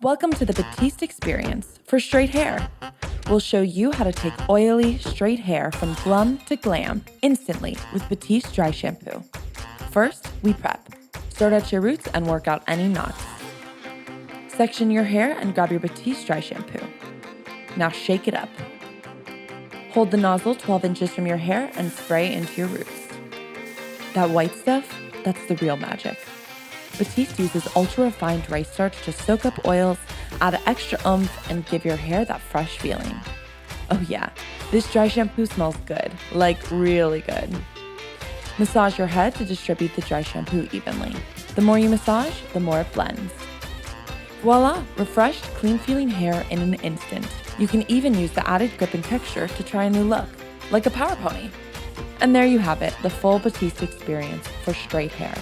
Welcome to the Batiste experience for straight hair. We'll show you how to take oily, straight hair from glum to glam instantly with Batiste Dry Shampoo. First, we prep. Start at your roots and work out any knots. Section your hair and grab your Batiste Dry Shampoo. Now shake it up. Hold the nozzle 12 inches from your hair and spray into your roots. That white stuff, that's the real magic. Batiste uses ultra-refined rice starch to soak up oils, add extra oomph, and give your hair that fresh feeling. Oh yeah, this dry shampoo smells good, like really good. Massage your head to distribute the dry shampoo evenly. The more you massage, the more it blends. Voila, refreshed, clean-feeling hair in an instant. You can even use the added grip and texture to try a new look, like a power pony. And there you have it, the full Batiste experience for straight hair.